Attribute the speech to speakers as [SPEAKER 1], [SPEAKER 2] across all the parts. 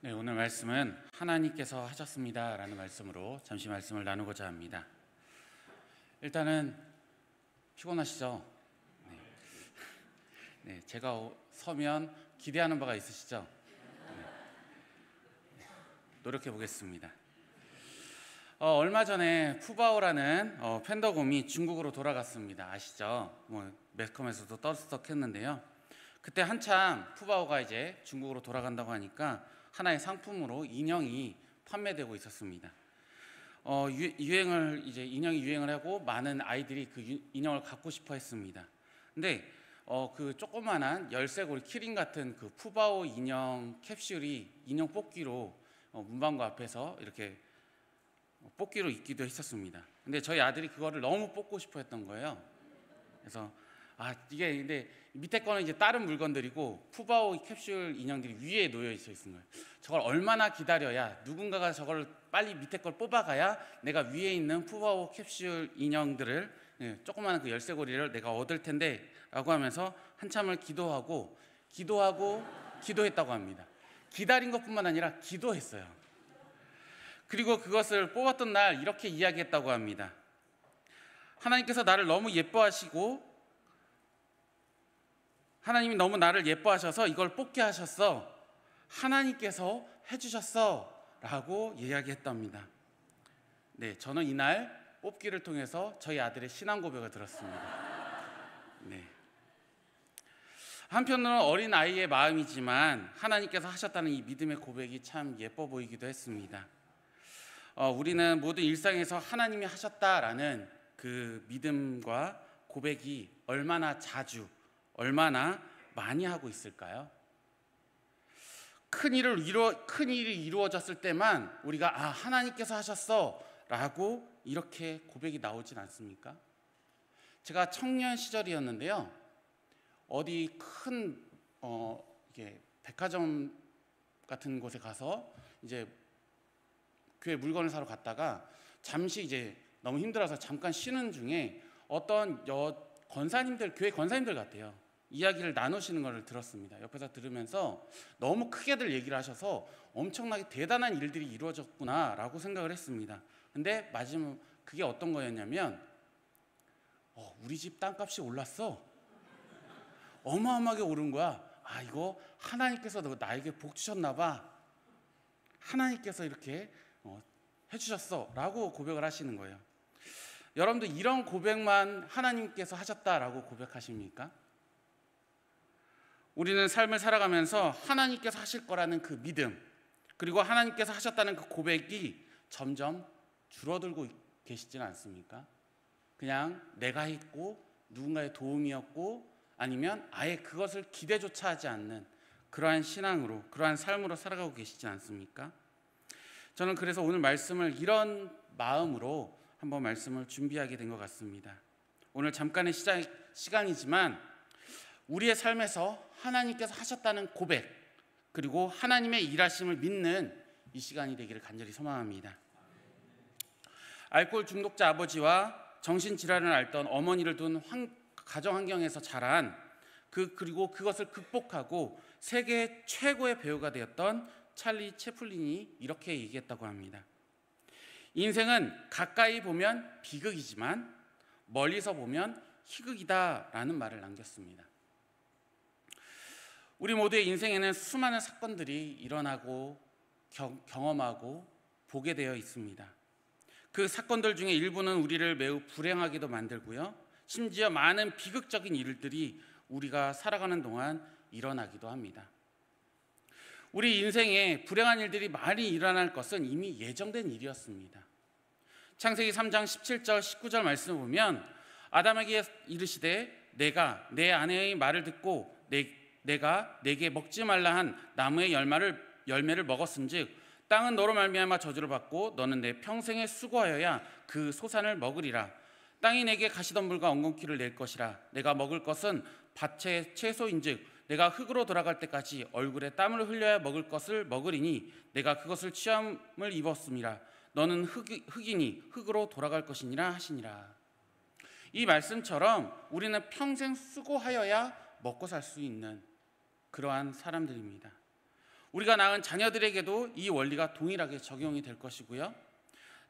[SPEAKER 1] 네, 오늘 말씀은 하나님께서 하셨습니다 라는 말씀으로 잠시 말씀을 나누고자 합니다. 일단은 피곤하시죠? 네, 제가 서면 기대하는 바가 있으시죠? 네, 노력해 보겠습니다. 얼마 전에 푸바오라는 팬더곰이 중국으로 돌아갔습니다. 아시죠? 매스컴에서도 떠들썩했는데요. 그때 한참 푸바오가 이제 중국으로 돌아간다고 하니까 하나의 상품으로 인형이 판매되고 있었습니다. 인형이 유행을 하고 많은 아이들이 그 인형을 갖고 싶어 했습니다. 근데 그 조그만한 열쇠고리 키링 같은 그 푸바오 인형 캡슐이 인형 뽑기로 문방구 앞에서 이렇게 뽑기로 있기도 했었습니다. 근데 저희 아들이 그거를 너무 뽑고 싶어 했던 거예요. 그래서 이게 근데 밑에 거는 이제 다른 물건들이고 푸바오 캡슐 인형들이 위에 놓여 있는 거예요. 저걸 얼마나 기다려야 누군가가 저걸 빨리 밑에 걸 뽑아가야 내가 위에 있는 푸바오 캡슐 인형들을 조그마한 그 열쇠고리를 내가 얻을 텐데 라고 하면서 한참을 기도했다고 합니다. 기다린 것뿐만 아니라 기도했어요. 그리고 그것을 뽑았던 날 이렇게 이야기했다고 합니다. 하나님께서 나를 너무 예뻐하시고 하나님이 너무 나를 예뻐하셔서 이걸 뽑게 하셨어. 하나님께서 해주셨어 라고 이야기했답니다. 네, 저는 이날 뽑기를 통해서 저희 아들의 신앙 고백을 들었습니다. 네. 한편으로는 어린 아이의 마음이지만 하나님께서 하셨다는 이 믿음의 고백이 참 예뻐 보이기도 했습니다. 우리는 모든 일상에서 하나님이 하셨다라는 그 믿음과 고백이 얼마나 자주, 얼마나 많이 하고 있을까요? 큰 일이 이루어졌을 때만 우리가 하나님께서 하셨어 라고 이렇게 고백이 나오진 않습니까? 제가 청년 시절이었는데요, 어디 큰 이게 백화점 같은 곳에 가서 이제 교회 물건을 사러 갔다가 잠시 이제 너무 힘들어서 잠깐 쉬는 중에 어떤 교회 권사님들 같아요. 이야기를 나누시는 것을 들었습니다. 옆에서 들으면서 너무 크게들 얘기를 하셔서 엄청나게 대단한 일들이 이루어졌구나라고 생각을 했습니다. 근데 마지막 그게 어떤 거였냐면 우리 집 땅값이 올랐어. 어마어마하게 오른 거야. 이거 하나님께서 나에게 복 주셨나 봐. 하나님께서 이렇게 해주셨어 라고 고백을 하시는 거예요. 여러분도 이런 고백만 하나님께서 하셨다라고 고백하십니까? 우리는 삶을 살아가면서 하나님께서 하실 거라는 그 믿음, 그리고 하나님께서 하셨다는 그 고백이 점점 줄어들고 계시지는 않습니까? 그냥 내가 했고 누군가의 도움이었고 아니면 아예 그것을 기대조차 하지 않는 그러한 신앙으로, 그러한 삶으로 살아가고 계시지 않습니까? 저는 그래서 오늘 말씀을 이런 마음으로 한번 말씀을 준비하게 된 것 같습니다. 오늘 잠깐의 시간이지만 우리의 삶에서 하나님께서 하셨다는 고백, 그리고 하나님의 일하심을 믿는 이 시간이 되기를 간절히 소망합니다. 알코올 중독자 아버지와 정신질환을 앓던 어머니를 둔 가정 환경에서 자란 그리고 그것을 극복하고 세계 최고의 배우가 되었던 찰리 채플린이 이렇게 얘기했다고 합니다. 인생은 가까이 보면 비극이지만 멀리서 보면 희극이다 라는 말을 남겼습니다. 우리 모두의 인생에는 수많은 사건들이 일어나고 경험하고 보게 되어 있습니다. 그 사건들 중에 일부는 우리를 매우 불행하게도 만들고요, 심지어 많은 비극적인 일들이 우리가 살아가는 동안 일어나기도 합니다. 우리 인생에 불행한 일들이 많이 일어날 것은 이미 예정된 일이었습니다. 창세기 3장 17절 19절 말씀을 보면 아담에게 이르시되 내가 내 아내의 말을 듣고 내가 내게 먹지 말라 한 나무의 열매를 먹었은즉 땅은 너로 말미암아 저주를 받고 너는 내 평생에 수고하여야 그 소산을 먹으리라. 땅이 내게 가시덤불과 엉겅퀴를 낼 것이라. 내가 먹을 것은 밭의 채소인즉 내가 흙으로 돌아갈 때까지 얼굴에 땀을 흘려야 먹을 것을 먹으리니 내가 그것을 취함을 입었음이라. 너는 흙이니 흙으로 돌아갈 것이니라 하시니라. 이 말씀처럼 우리는 평생 수고하여야 먹고 살 수 있는 그러한 사람들입니다. 우리가 낳은 자녀들에게도 이 원리가 동일하게 적용이 될 것이고요.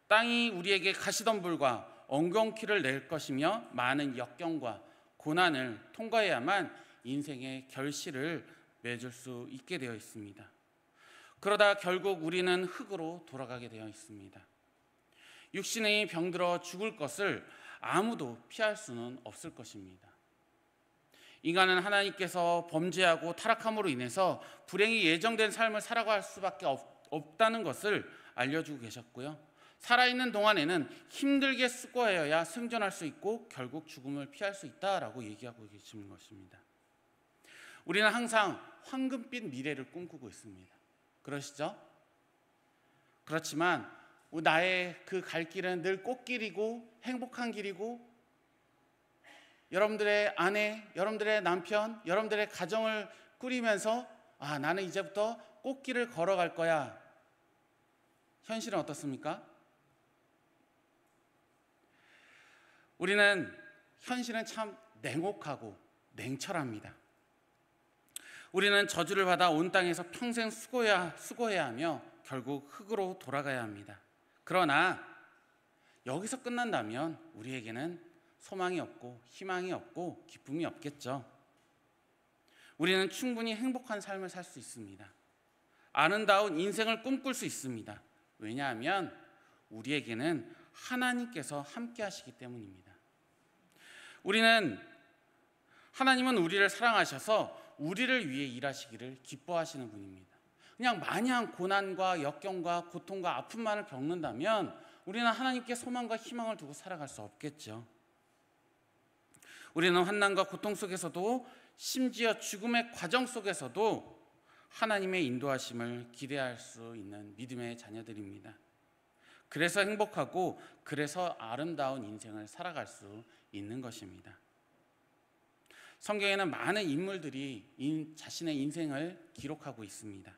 [SPEAKER 1] 땅이 우리에게 가시덤불과 엉겅퀴를 낼 것이며 많은 역경과 고난을 통과해야만 인생의 결실을 맺을 수 있게 되어 있습니다. 그러다 결국 우리는 흙으로 돌아가게 되어 있습니다. 육신이 병들어 죽을 것을 아무도 피할 수는 없을 것입니다. 인간은 하나님께서 범죄하고 타락함으로 인해서 불행이 예정된 삶을 살아갈 수밖에 없다는 것을 알려주고 계셨고요. 살아있는 동안에는 힘들게 수고하여야 생존할 수 있고 결국 죽음을 피할 수 있다라고 얘기하고 계시는 것입니다. 우리는 항상 황금빛 미래를 꿈꾸고 있습니다. 그러시죠? 그렇지만 나의 그 갈 길은 늘 꽃길이고 행복한 길이고 여러분들의 아내, 여러분들의 남편, 여러분들의 가정을 꾸리면서 나는 이제부터 꽃길을 걸어갈 거야. 현실은 어떻습니까? 우리는 현실은 참 냉혹하고 냉철합니다. 우리는 저주를 받아 온 땅에서 평생 수고해야 하며 결국 흙으로 돌아가야 합니다. 그러나 여기서 끝난다면 우리에게는 소망이 없고 희망이 없고 기쁨이 없겠죠. 우리는 충분히 행복한 삶을 살 수 있습니다. 아름다운 인생을 꿈꿀 수 있습니다. 왜냐하면 우리에게는 하나님께서 함께 하시기 때문입니다. 하나님은 우리를 사랑하셔서 우리를 위해 일하시기를 기뻐하시는 분입니다. 그냥 마냥 고난과 역경과 고통과 아픔만을 겪는다면 우리는 하나님께 소망과 희망을 두고 살아갈 수 없겠죠. 우리는 환난과 고통 속에서도 심지어 죽음의 과정 속에서도 하나님의 인도하심을 기대할 수 있는 믿음의 자녀들입니다. 그래서 행복하고 그래서 아름다운 인생을 살아갈 수 있는 것입니다. 성경에는 많은 인물들이 자신의 인생을 기록하고 있습니다.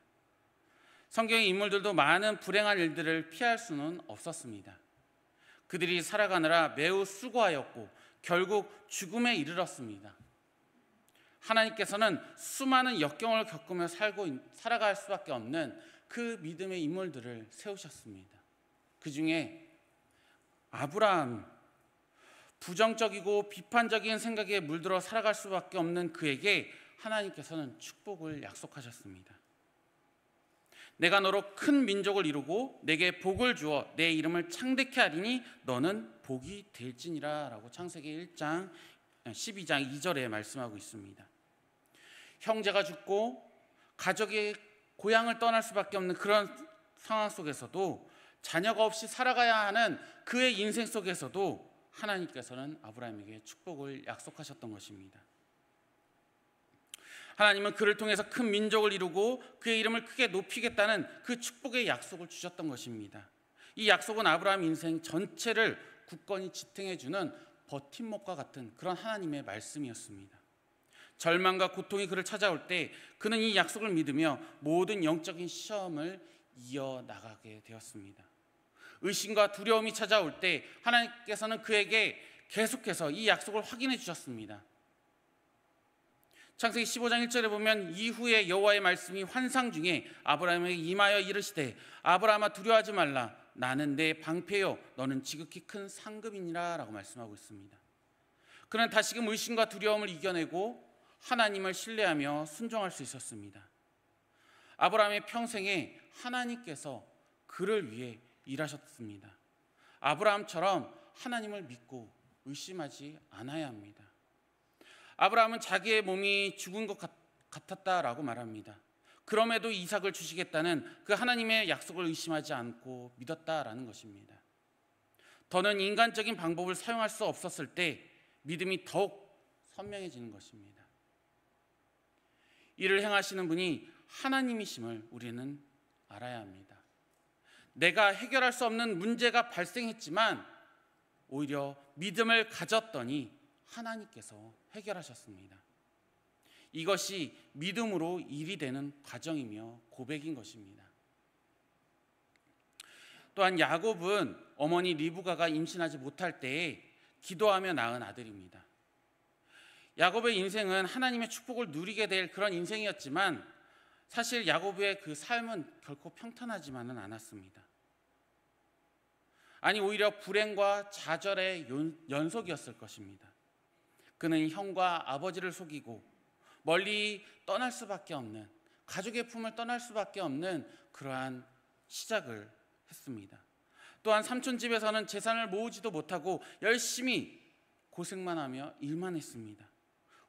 [SPEAKER 1] 성경의 인물들도 많은 불행한 일들을 피할 수는 없었습니다. 그들이 살아가느라 매우 수고하였고 결국 죽음에 이르렀습니다. 하나님께서는 수많은 역경을 겪으며 살아갈 수밖에 없는 그 믿음의 인물들을 세우셨습니다. 그 중에 아브라함, 부정적이고 비판적인 생각에 물들어 살아갈 수밖에 없는 그에게 하나님께서는 축복을 약속하셨습니다. 내가 너로 큰 민족을 이루고 내게 복을 주어 내 이름을 창대케 하리니 너는 복이 될지니라 라고 창세기 1장 12장 2절에 말씀하고 있습니다. 형제가 죽고 가족이 고향을 떠날 수밖에 없는 그런 상황 속에서도 자녀가 없이 살아가야 하는 그의 인생 속에서도 하나님께서는 아브라함에게 축복을 약속하셨던 것입니다. 하나님은 그를 통해서 큰 민족을 이루고 그의 이름을 크게 높이겠다는 그 축복의 약속을 주셨던 것입니다. 이 약속은 아브라함 인생 전체를 굳건히 지탱해주는 버팀목과 같은 그런 하나님의 말씀이었습니다. 절망과 고통이 그를 찾아올 때 그는 이 약속을 믿으며 모든 영적인 시험을 이어나가게 되었습니다. 의심과 두려움이 찾아올 때 하나님께서는 그에게 계속해서 이 약속을 확인해 주셨습니다. 창세기 15장 1절에 보면 이후에 여호와의 말씀이 환상 중에 아브라함에게 임하여 이르시되 아브라함아 두려워하지 말라 나는 내 방패요 너는 지극히 큰 상급이니라 라고 말씀하고 있습니다. 그는 다시금 의심과 두려움을 이겨내고 하나님을 신뢰하며 순종할 수 있었습니다. 아브라함의 평생에 하나님께서 그를 위해 일하셨습니다. 아브라함처럼 하나님을 믿고 의심하지 않아야 합니다. 아브라함은 자기의 몸이 죽은 것 같았다라고 말합니다. 그럼에도 이삭을 주시겠다는 그 하나님의 약속을 의심하지 않고 믿었다라는 것입니다. 더는 인간적인 방법을 사용할 수 없었을 때 믿음이 더욱 선명해지는 것입니다. 이를 행하시는 분이 하나님이심을 우리는 알아야 합니다. 내가 해결할 수 없는 문제가 발생했지만 오히려 믿음을 가졌더니 하나님께서 해결하셨습니다. 이것이 믿음으로 일이 되는 과정이며 고백인 것입니다. 또한 야곱은 어머니 리브가가 임신하지 못할 때에 기도하며 낳은 아들입니다. 야곱의 인생은 하나님의 축복을 누리게 될 그런 인생이었지만 사실 야곱의 그 삶은 결코 평탄하지만은 않았습니다. 아니, 오히려 불행과 좌절의 연속이었을 것입니다. 그는 형과 아버지를 속이고 멀리 떠날 수밖에 없는, 가족의 품을 떠날 수밖에 없는 그러한 시작을 했습니다. 또한 삼촌 집에서는 재산을 모으지도 못하고 열심히 고생만 하며 일만 했습니다.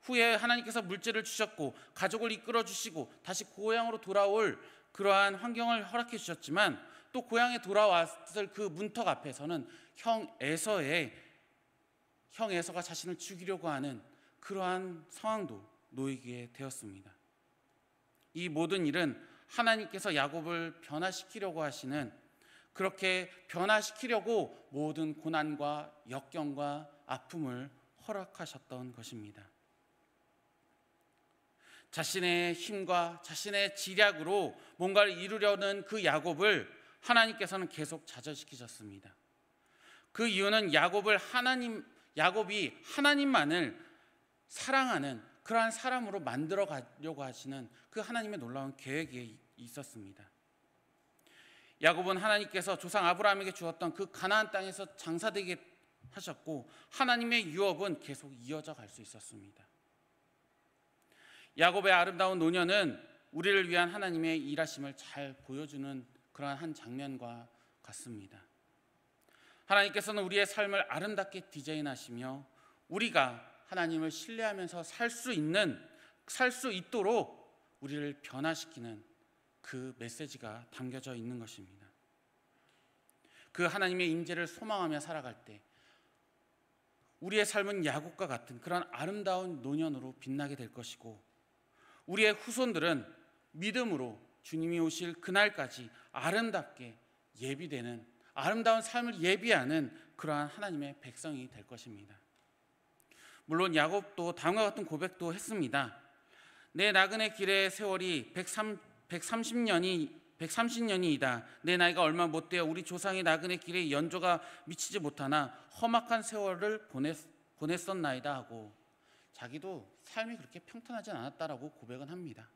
[SPEAKER 1] 후에 하나님께서 물질을 주셨고 가족을 이끌어 주시고 다시 고향으로 돌아올 그러한 환경을 허락해 주셨지만, 또 고향에 돌아왔을 그 문턱 앞에서는 형 에서가 자신을 죽이려고 하는 그러한 상황도 놓이게 되었습니다. 이 모든 일은 하나님께서 야곱을 변화시키려고 하시는, 그렇게 변화시키려고 모든 고난과 역경과 아픔을 허락하셨던 것입니다. 자신의 힘과 자신의 지략으로 뭔가를 이루려는 그 야곱을 하나님께서는 계속 좌절시키셨습니다. 그 이유는 야곱이 하나님만을 사랑하는 그러한 사람으로 만들어 가려고 하시는 그 하나님의 놀라운 계획이 있었습니다. 야곱은 하나님께서 조상 아브라함에게 주었던 그 가나안 땅에서 장사되게 하셨고, 하나님의 유업은 계속 이어져 갈 수 있었습니다. 야곱의 아름다운 노년은 우리를 위한 하나님의 일하심을 잘 보여주는 그러한 한 장면과 같습니다. 하나님께서는 우리의 삶을 아름답게 디자인하시며 우리가 하나님을 신뢰하면서 살 수 있도록 우리를 변화시키는 그 메시지가 담겨져 있는 것입니다. 그 하나님의 임재를 소망하며 살아갈 때 우리의 삶은 야곱과 같은 그런 아름다운 노년으로 빛나게 될 것이고, 우리의 후손들은 믿음으로 주님이 오실 그날까지 아름답게 예비되는, 아름다운 삶을 예비하는 그러한 하나님의 백성이 될 것입니다. 물론 야곱도 다음과 같은 고백도 했습니다. 내 나그네 길의 세월이 130년이다. 내 나이가 얼마 못되어 우리 조상의 나그네 길에 연조가 미치지 못하나 험악한 세월을 보냈었나이다 하고, 자기도 삶이 그렇게 평탄하지 않았다라고 고백은 합니다.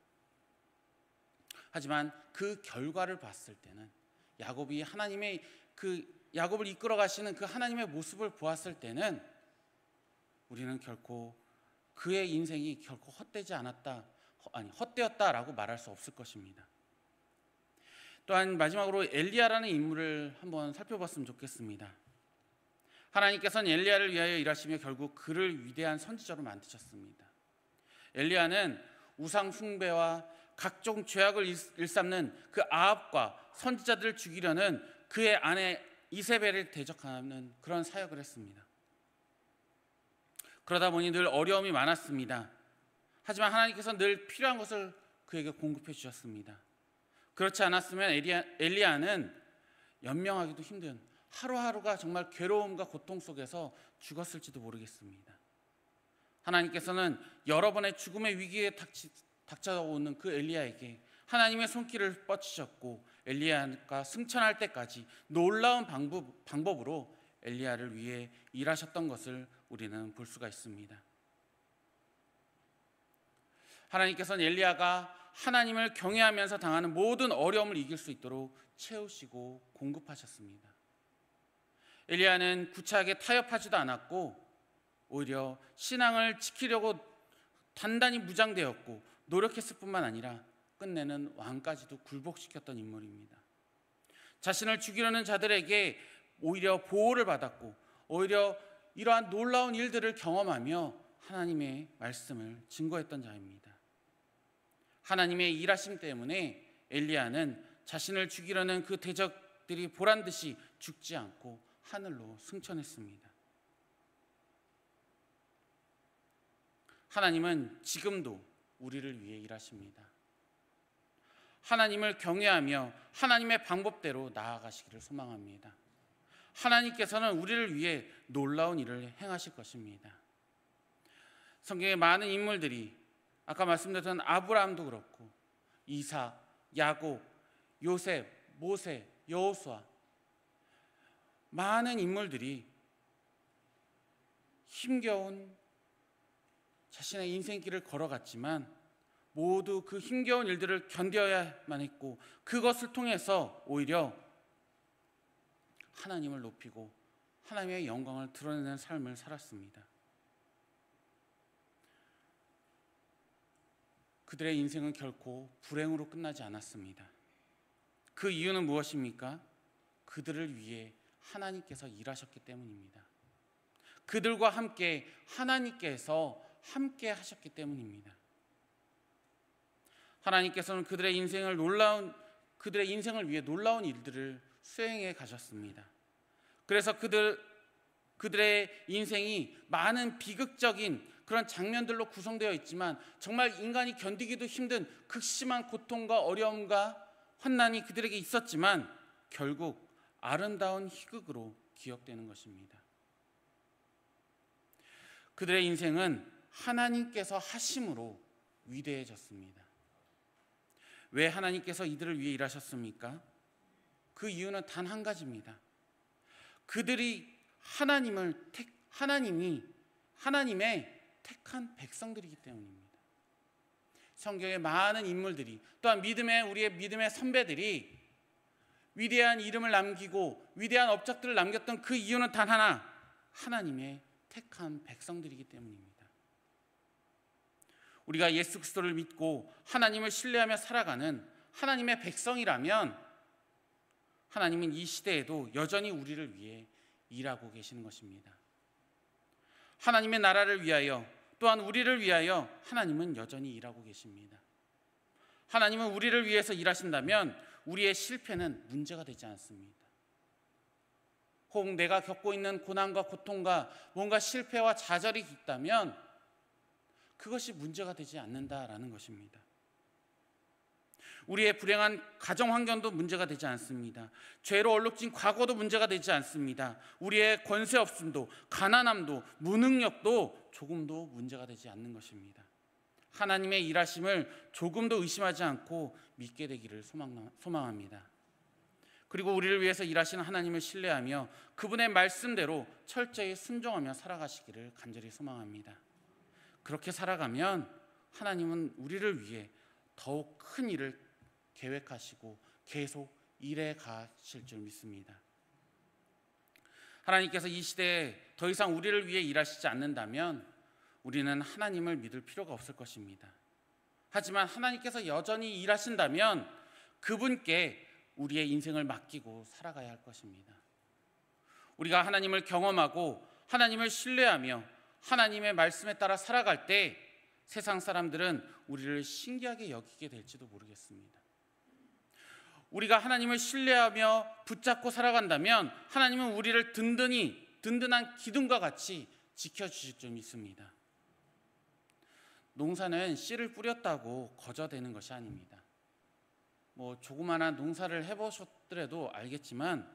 [SPEAKER 1] 하지만 그 결과를 봤을 때는 야곱이 야곱을 이끌어 가시는 그 하나님의 모습을 보았을 때는 우리는 결코 그의 인생이 결코 헛되었다라고 말할 수 없을 것입니다. 또한 마지막으로 엘리야라는 인물을 한번 살펴봤으면 좋겠습니다. 하나님께서는 엘리야를 위하여 일하시며 결국 그를 위대한 선지자로 만드셨습니다. 엘리야는 우상 숭배와 각종 죄악을 일삼는 그 아합과 선지자들을 죽이려는 그의 아내 이세벨을 대적하는 그런 사역을 했습니다. 그러다 보니 늘 어려움이 많았습니다. 하지만 하나님께서 늘 필요한 것을 그에게 공급해 주셨습니다. 그렇지 않았으면 엘리야는 연명하기도 힘든, 하루하루가 정말 괴로움과 고통 속에서 죽었을지도 모르겠습니다. 하나님께서는 여러 번의 죽음의 위기에 닥쳐오는 그 엘리야에게 하나님의 손길을 뻗치셨고, 엘리야가 승천할 때까지 놀라운 방법으로 엘리야를 위해 일하셨던 것을 우리는 볼 수가 있습니다. 하나님께서는 엘리야가 하나님을 경외하면서 당하는 모든 어려움을 이길 수 있도록 채우시고 공급하셨습니다. 엘리야는 구차하게 타협하지도 않았고, 오히려 신앙을 지키려고 단단히 무장되었고 노력했을 뿐만 아니라 끝내는 왕까지도 굴복시켰던 인물입니다. 자신을 죽이려는 자들에게 오히려 보호를 받았고, 오히려 이러한 놀라운 일들을 경험하며 하나님의 말씀을 증거했던 자입니다. 하나님의 일하심 때문에 엘리야는 자신을 죽이려는 그 대적들이 보란듯이 죽지 않고 하늘로 승천했습니다. 하나님은 지금도 우리를 위해 일하십니다. 하나님을 경외하며 하나님의 방법대로 나아가시기를 소망합니다. 하나님께서는 우리를 위해 놀라운 일을 행하실 것입니다. 성경의 많은 인물들이, 아까 말씀드렸던 아브라함도 그렇고 이삭, 야곱, 요셉, 모세, 여호수아, 많은 인물들이 힘겨운 자신의 인생길을 걸어갔지만 모두 그 힘겨운 일들을 견뎌야만 했고, 그것을 통해서 오히려 하나님을 높이고 하나님의 영광을 드러내는 삶을 살았습니다. 그들의 인생은 결코 불행으로 끝나지 않았습니다. 그 이유는 무엇입니까? 그들을 위해 하나님께서 일하셨기 때문입니다. 그들과 함께 하나님께서 함께 하셨기 때문입니다. 하나님께서는 그들의 인생을 위해 놀라운 일들을 수행해 가셨습니다. 그래서 그들의 인생이 많은 비극적인 그런 장면들로 구성되어 있지만, 정말 인간이 견디기도 힘든 극심한 고통과 어려움과 환난이 그들에게 있었지만 결국 아름다운 희극으로 기억되는 것입니다. 그들의 인생은 하나님께서 하심으로 위대해졌습니다. 왜 하나님께서 이들을 위해 일하셨습니까? 그 이유는 단 한 가지입니다. 그들이 하나님의 택한 백성들이기 때문입니다. 성경의 많은 인물들이, 또한 우리의 믿음의 선배들이 위대한 이름을 남기고 위대한 업적들을 남겼던 그 이유는 단 하나, 하나님의 택한 백성들이기 때문입니다. 우리가 예수 그리스도를 믿고 하나님을 신뢰하며 살아가는 하나님의 백성이라면 하나님은 이 시대에도 여전히 우리를 위해 일하고 계시는 것입니다. 하나님의 나라를 위하여, 또한 우리를 위하여 하나님은 여전히 일하고 계십니다. 하나님은 우리를 위해서 일하신다면 우리의 실패는 문제가 되지 않습니다. 혹 내가 겪고 있는 고난과 고통과 뭔가 실패와 좌절이 있다면 그것이 문제가 되지 않는다라는 것입니다. 우리의 불행한 가정 환경도 문제가 되지 않습니다. 죄로 얼룩진 과거도 문제가 되지 않습니다. 우리의 권세 없음도, 가난함도, 무능력도 조금도 문제가 되지 않는 것입니다. 하나님의 일하심을 조금도 의심하지 않고 믿게 되기를 소망합니다. 그리고 우리를 위해서 일하시는 하나님을 신뢰하며 그분의 말씀대로 철저히 순종하며 살아가시기를 간절히 소망합니다. 그렇게 살아가면 하나님은 우리를 위해 더욱 큰 일을 계획하시고 계속 일해 가실 줄 믿습니다. 하나님께서 이 시대에 더 이상 우리를 위해 일하시지 않는다면 우리는 하나님을 믿을 필요가 없을 것입니다. 하지만 하나님께서 여전히 일하신다면 그분께 우리의 인생을 맡기고 살아가야 할 것입니다. 우리가 하나님을 경험하고 하나님을 신뢰하며 하나님의 말씀에 따라 살아갈 때 세상 사람들은 우리를 신기하게 여기게 될지도 모르겠습니다. 우리가 하나님을 신뢰하며 붙잡고 살아간다면 하나님은 우리를 든든한 기둥과 같이 지켜주실 줄 믿습니다. 농사는 씨를 뿌렸다고 거저되는 것이 아닙니다. 조그마한 농사를 해보셨더라도 알겠지만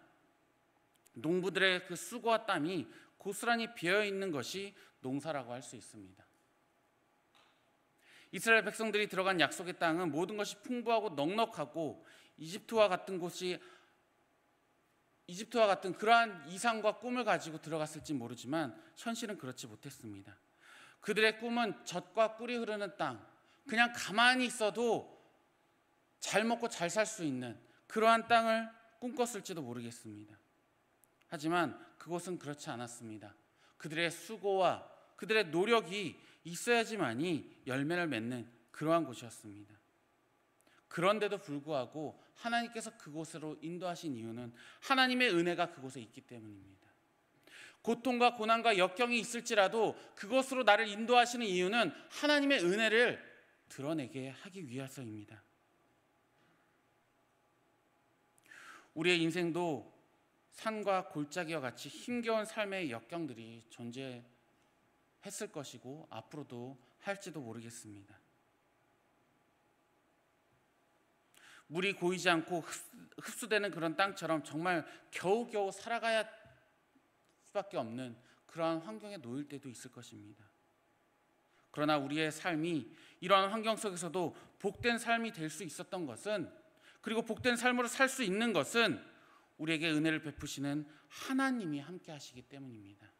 [SPEAKER 1] 농부들의 그 수고와 땀이 고스란히 비어있는 것이 농사라고 할 수 있습니다. 이스라엘 백성들이 들어간 약속의 땅은 모든 것이 풍부하고 넉넉하고 이집트와 같은 그러한 이상과 꿈을 가지고 들어갔을지 모르지만 현실은 그렇지 못했습니다. 그들의 꿈은 젖과 꿀이 흐르는 땅, 그냥 가만히 있어도 잘 먹고 잘 살 수 있는 그러한 땅을 꿈꿨을지도 모르겠습니다. 하지만 그곳은 그렇지 않았습니다. 그들의 수고와 그들의 노력이 있어야지만이 열매를 맺는 그러한 곳이었습니다. 그런데도 불구하고 하나님께서 그곳으로 인도하신 이유는 하나님의 은혜가 그곳에 있기 때문입니다. 고통과 고난과 역경이 있을지라도 그곳으로 나를 인도하시는 이유는 하나님의 은혜를 드러내게 하기 위해서입니다. 우리의 인생도 산과 골짜기와 같이 힘겨운 삶의 역경들이 존재했을 것이고 앞으로도 할지도 모르겠습니다. 물이 고이지 않고 흡수되는 그런 땅처럼 정말 겨우겨우 살아가야 수밖에 없는 그러한 환경에 놓일 때도 있을 것입니다. 그러나 우리의 삶이 이러한 환경 속에서도 복된 삶이 될 수 있었던 것은, 그리고 복된 삶으로 살 수 있는 것은 우리에게 은혜를 베푸시는 하나님이 함께 하시기 때문입니다.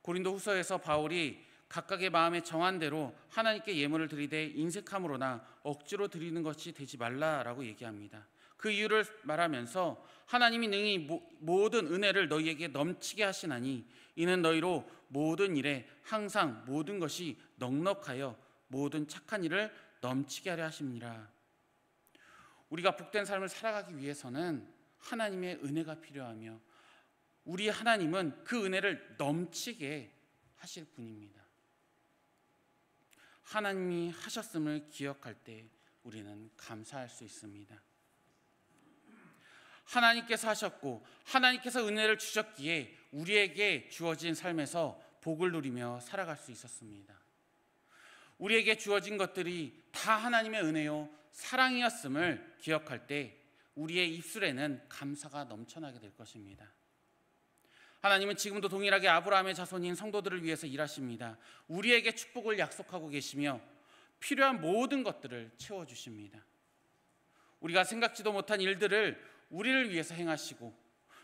[SPEAKER 1] 고린도 후서에서 바울이 각각의 마음에 정한 대로 하나님께 예물을 드리되 인색함으로나 억지로 드리는 것이 되지 말라라고 얘기합니다. 그 이유를 말하면서 하나님이 능히 모든 은혜를 너희에게 넘치게 하시나니 이는 너희로 모든 일에 항상 모든 것이 넉넉하여 모든 착한 일을 넘치게 하려 하심이라. 우리가 복된 삶을 살아가기 위해서는 하나님의 은혜가 필요하며 우리 하나님은 그 은혜를 넘치게 하실 분입니다. 하나님이 하셨음을 기억할 때 우리는 감사할 수 있습니다. 하나님께서 하셨고 하나님께서 은혜를 주셨기에 우리에게 주어진 삶에서 복을 누리며 살아갈 수 있었습니다. 우리에게 주어진 것들이 다 하나님의 은혜요 사랑이었음을 기억할 때 우리의 입술에는 감사가 넘쳐나게 될 것입니다. 하나님은 지금도 동일하게 아브라함의 자손인 성도들을 위해서 일하십니다. 우리에게 축복을 약속하고 계시며 필요한 모든 것들을 채워주십니다. 우리가 생각지도 못한 일들을 우리를 위해서 행하시고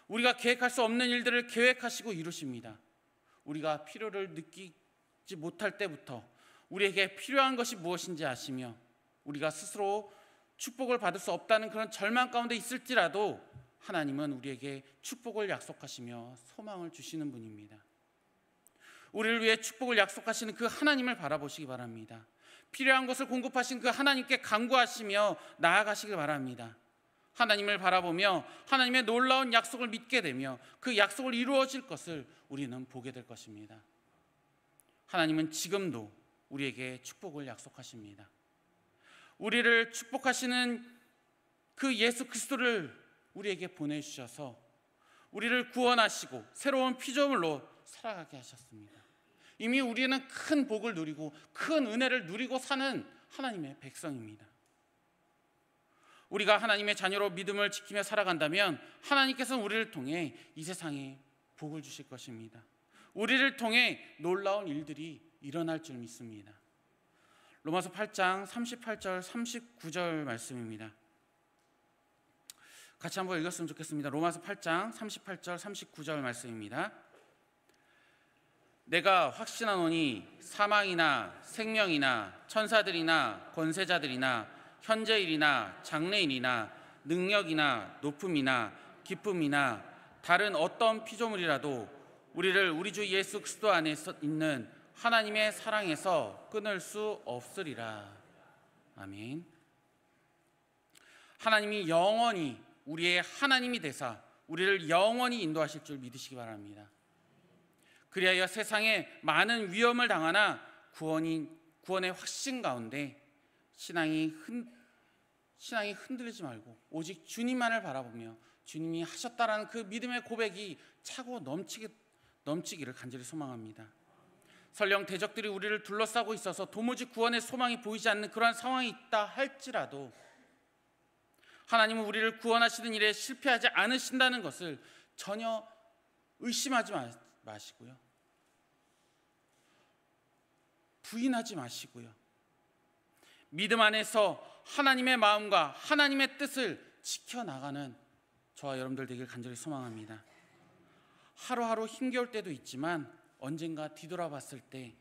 [SPEAKER 1] 우리가 계획할 수 없는 일들을 계획하시고 이루십니다. 우리가 필요를 느끼지 못할 때부터 우리에게 필요한 것이 무엇인지 아시며 우리가 스스로 축복을 받을 수 없다는 그런 절망 가운데 있을지라도 하나님은 우리에게 축복을 약속하시며 소망을 주시는 분입니다. 우리를 위해 축복을 약속하시는 그 하나님을 바라보시기 바랍니다. 필요한 것을 공급하신 그 하나님께 간구하시며 나아가시길 바랍니다. 하나님을 바라보며 하나님의 놀라운 약속을 믿게 되며 그 약속을 이루어질 것을 우리는 보게 될 것입니다. 하나님은 지금도 우리에게 축복을 약속하십니다. 우리를 축복하시는 그 예수 그리스도를 우리에게 보내주셔서 우리를 구원하시고 새로운 피조물로 살아가게 하셨습니다. 이미 우리는 큰 복을 누리고 큰 은혜를 누리고 사는 하나님의 백성입니다. 우리가 하나님의 자녀로 믿음을 지키며 살아간다면 하나님께서는 우리를 통해 이 세상에 복을 주실 것입니다. 우리를 통해 놀라운 일들이 일어날 줄 믿습니다. 로마서 8장 38절 39절 말씀입니다. 같이 한번 읽었으면 좋겠습니다. 로마서 8장 38절 39절 말씀입니다. 내가 확신하노니 사망이나 생명이나 천사들이나 권세자들이나 현재일이나 장래일이나 능력이나 높음이나 기쁨이나 다른 어떤 피조물이라도 우리를 우리 주 예수 그리스도 안에 있는 하나님의 사랑에서 끊을 수 없으리라. 아멘. 하나님이 영원히 우리의 하나님이 되사 우리를 영원히 인도하실 줄 믿으시기 바랍니다. 그리하여 세상에 많은 위험을 당하나 구원의 확신 가운데 신앙이 흔들리지 말고 오직 주님만을 바라보며 주님이 하셨다라는 그 믿음의 고백이 차고 넘치기를 간절히 소망합니다. 설령 대적들이 우리를 둘러싸고 있어서 도무지 구원의 소망이 보이지 않는 그러한 상황이 있다 할지라도 하나님은 우리를 구원하시는 일에 실패하지 않으신다는 것을 전혀 의심하지 마시고요. 부인하지 마시고요. 믿음 안에서 하나님의 마음과 하나님의 뜻을 지켜나가는 저와 여러분들 되길 간절히 소망합니다. 하루하루 힘겨울 때도 있지만 언젠가 뒤돌아봤을 때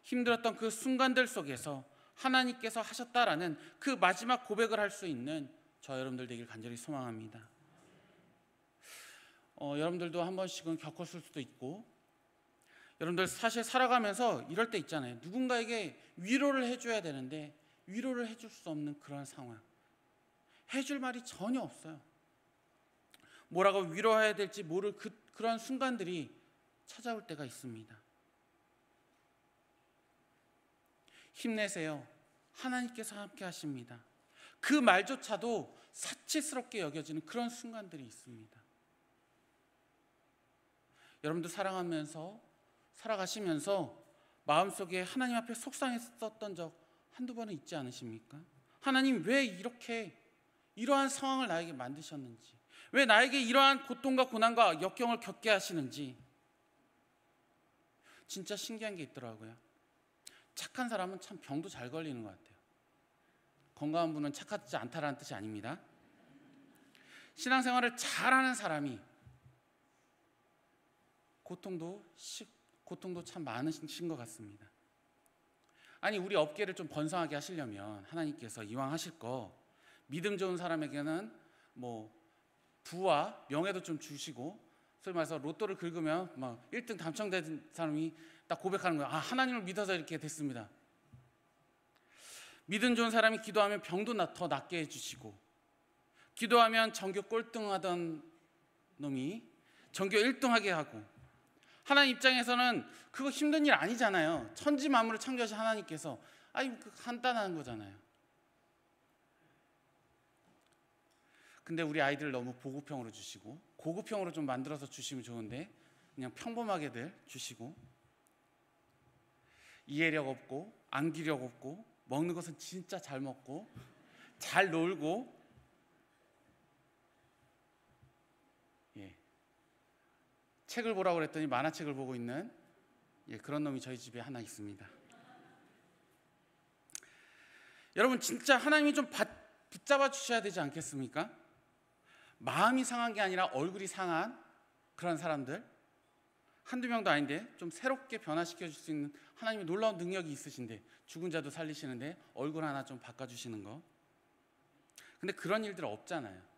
[SPEAKER 1] 힘들었던 그 순간들 속에서 하나님께서 하셨다라는 그 마지막 고백을 할 수 있는 저와 여러분들 되길 간절히 소망합니다. 여러분들도 한 번씩은 겪었을 수도 있고 여러분들 사실 살아가면서 이럴 때 있잖아요. 누군가에게 위로를 해줘야 되는데 위로를 해줄 수 없는 그런 상황, 해줄 말이 전혀 없어요. 뭐라고 위로해야 될지 모를 그런 순간들이 찾아올 때가 있습니다. 힘내세요. 하나님께서 함께 하십니다. 그 말조차도 사치스럽게 여겨지는 그런 순간들이 있습니다. 여러분도 살아가시면서 마음속에 하나님 앞에 속상했었던 적 한두 번은 있지 않으십니까? 하나님 왜 이러한 상황을 나에게 만드셨는지, 왜 나에게 이러한 고통과 고난과 역경을 겪게 하시는지. 진짜 신기한 게 있더라고요. 착한 사람은 참 병도 잘 걸리는 것 같아요. 건강한 분은 착하지 않다라는 뜻이 아닙니다. 신앙생활을 잘하는 사람이 고통도 참 많으신 것 같습니다. 아니 우리 업계를 좀 번성하게 하시려면 하나님께서 이왕 하실 거 믿음 좋은 사람에게는 뭐 부와 명예도 좀 주시고, 소위 말해서 로또를 긁으면 막 1등 당첨된 사람이 딱 고백하는 거야. 아, 하나님을 믿어서 이렇게 됐습니다. 믿음 좋은 사람이 기도하면 병도 더 낫게 해주시고, 기도하면 전교 꼴등하던 놈이 전교 1등하게 하고, 하나님 입장에서는 그거 힘든 일 아니잖아요. 천지 만물을 창조하신 하나님께서 간단한 거잖아요. 근데 우리 아이들 너무 보급형으로 주시고, 고급형으로 좀 만들어서 주시면 좋은데 그냥 평범하게들 주시고, 이해력 없고 암기력 없고, 먹는 것은 진짜 잘 먹고 잘 놀고, 책을 보라고 그랬더니 만화책을 보고 있는 그런 놈이 저희 집에 하나 있습니다. 여러분, 진짜 하나님이 좀 붙잡아 주셔야 되지 않겠습니까? 마음이 상한 게 아니라 얼굴이 상한 그런 사람들, 한두 명도 아닌데 좀 새롭게 변화시켜 줄 수 있는 하나님의 놀라운 능력이 있으신데, 죽은 자도 살리시는데 얼굴 하나 좀 바꿔주시는 거. 근데 그런 일들 없잖아요.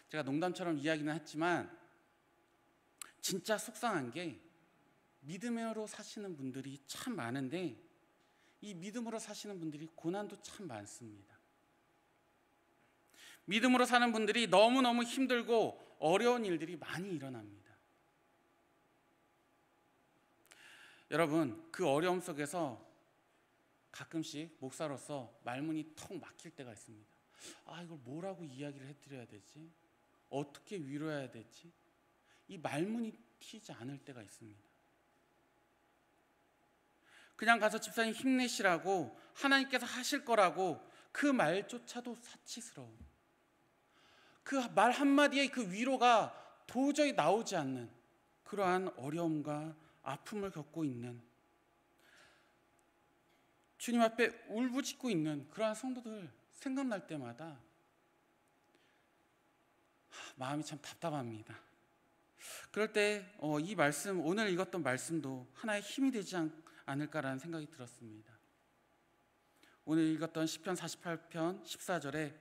[SPEAKER 1] 제가 농담처럼 이야기는 했지만 진짜 속상한 게, 믿음으로 사시는 분들이 참 많은데 이 믿음으로 사시는 분들이 고난도 참 많습니다. 믿음으로 사는 분들이 너무너무 힘들고 어려운 일들이 많이 일어납니다. 여러분, 그 어려움 속에서 가끔씩 목사로서 말문이 턱 막힐 때가 있습니다. 이걸 뭐라고 이야기를 해드려야 되지? 어떻게 위로해야 되지? 이 말문이 튀지 않을 때가 있습니다. 그냥 가서 집사님 힘내시라고, 하나님께서 하실 거라고 그 말조차도 사치스러운, 그 말 한마디에 그 위로가 도저히 나오지 않는 그러한 어려움과 아픔을 겪고 있는, 주님 앞에 울부짖고 있는 그러한 성도들 생각날 때마다 마음이 참 답답합니다. 그럴 때 이 말씀, 오늘 읽었던 말씀도 하나의 힘이 되지 않을까라는 생각이 들었습니다. 오늘 읽었던 시편 48편 14절에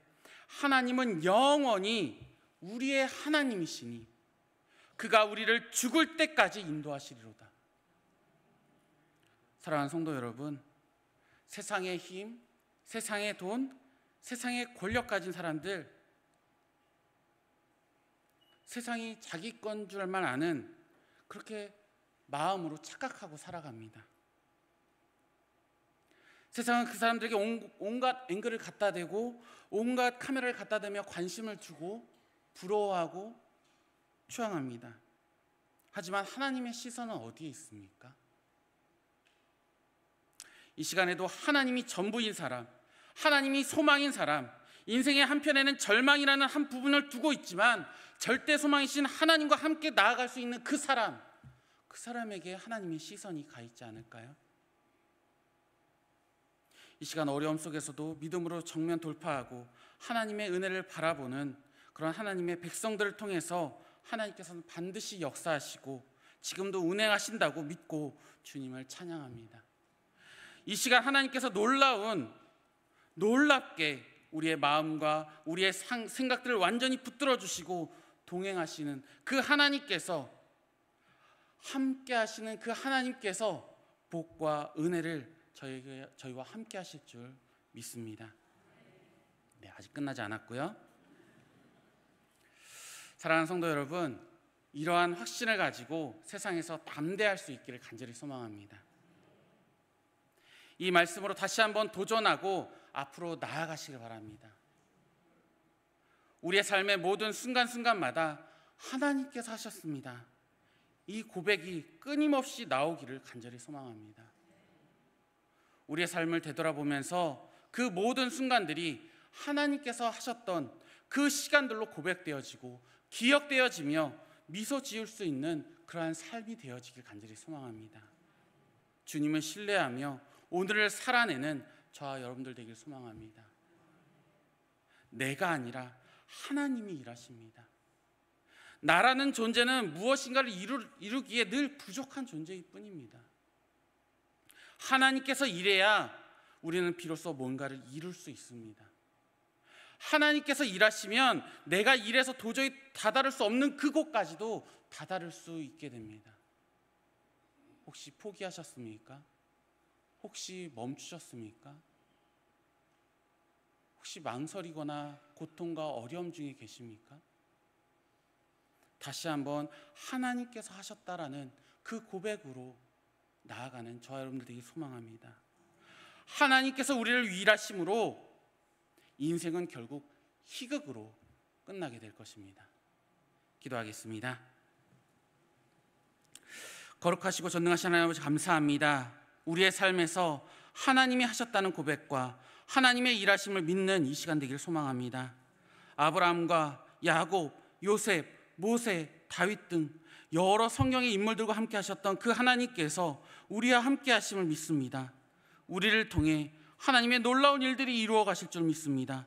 [SPEAKER 1] 하나님은 영원히 우리의 하나님이시니 그가 우리를 죽을 때까지 인도하시리로다. 사랑하는 성도 여러분, 세상의 힘, 세상의 돈, 세상의 권력 가진 사람들, 세상이 자기 건 줄만 아는, 그렇게 마음으로 착각하고 살아갑니다. 세상은 그 사람들에게 온갖 앵글을 갖다 대고 온갖 카메라를 갖다 대며 관심을 주고 부러워하고 추앙합니다. 하지만 하나님의 시선은 어디에 있습니까? 이 시간에도 하나님이 전부인 사람, 하나님이 소망인 사람, 인생의 한편에는 절망이라는 한 부분을 두고 있지만 절대 소망이신 하나님과 함께 나아갈 수 있는 그 사람에게 하나님의 시선이 가 있지 않을까요? 이 시간 어려움 속에서도 믿음으로 정면 돌파하고 하나님의 은혜를 바라보는 그런 하나님의 백성들을 통해서 하나님께서는 반드시 역사하시고 지금도 운행하신다고 믿고 주님을 찬양합니다. 이 시간 하나님께서 놀랍게 우리의 마음과 우리의 생각들을 완전히 붙들어 주시고 동행하시는 그 하나님께서, 함께 하시는 그 하나님께서 복과 은혜를 저희와 함께 하실 줄 믿습니다. 네, 아직 끝나지 않았고요. 사랑하는 성도 여러분, 이러한 확신을 가지고 세상에서 담대할 수 있기를 간절히 소망합니다. 이 말씀으로 다시 한번 도전하고 앞으로 나아가시길 바랍니다. 우리의 삶의 모든 순간순간마다 하나님께서 하셨습니다. 이 고백이 끊임없이 나오기를 간절히 소망합니다. 우리의 삶을 되돌아보면서 그 모든 순간들이 하나님께서 하셨던 그 시간들로 고백되어지고 기억되어지며 미소 지을 수 있는 그러한 삶이 되어지길 간절히 소망합니다. 주님을 신뢰하며 오늘을 살아내는 저와 여러분들 되길 소망합니다. 내가 아니라 하나님이 일하십니다. 나라는 존재는 무엇인가를 이루기에 늘 부족한 존재일 뿐입니다. 하나님께서 일해야 우리는 비로소 뭔가를 이룰 수 있습니다. 하나님께서 일하시면 내가 일해서 도저히 다다를 수 없는 그곳까지도 다다를 수 있게 됩니다. 혹시 포기하셨습니까? 혹시 멈추셨습니까? 혹시 망설이거나 고통과 어려움 중에 계십니까? 다시 한번 하나님께서 하셨다라는 그 고백으로 나아가는 저와 여러분들 되기 소망합니다. 하나님께서 우리를 일하심으로 인생은 결국 희극으로 끝나게 될 것입니다. 기도하겠습니다. 거룩하시고 전능하신 하나님 아버지, 감사합니다. 우리의 삶에서 하나님이 하셨다는 고백과 하나님의 일하심을 믿는 이 시간 되기를 소망합니다. 아브라함과 야곱, 요셉, 모세, 다윗 등 여러 성경의 인물들과 함께 하셨던 그 하나님께서 우리와 함께 하심을 믿습니다. 우리를 통해 하나님의 놀라운 일들이 이루어 가실 줄 믿습니다.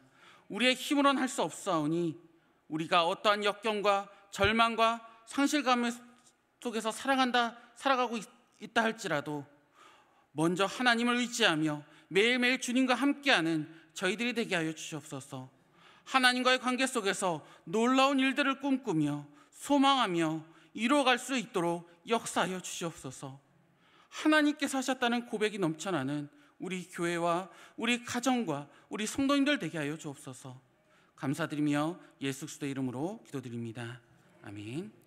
[SPEAKER 1] 우리의 힘으로는 할 수 없사오니 우리가 어떠한 역경과 절망과 상실감 속에서 살아가고 있다 할지라도 먼저 하나님을 의지하며 매일매일 주님과 함께하는 저희들이 되게 하여 주시옵소서. 하나님과의 관계 속에서 놀라운 일들을 꿈꾸며 소망하며 이루어갈 수 있도록 역사하여 주시옵소서. 하나님께서 하셨다는 고백이 넘쳐나는 우리 교회와 우리 가정과 우리 성도님들 되게 하여 주옵소서. 감사드리며 예수 그리스도의 이름으로 기도드립니다. 아멘.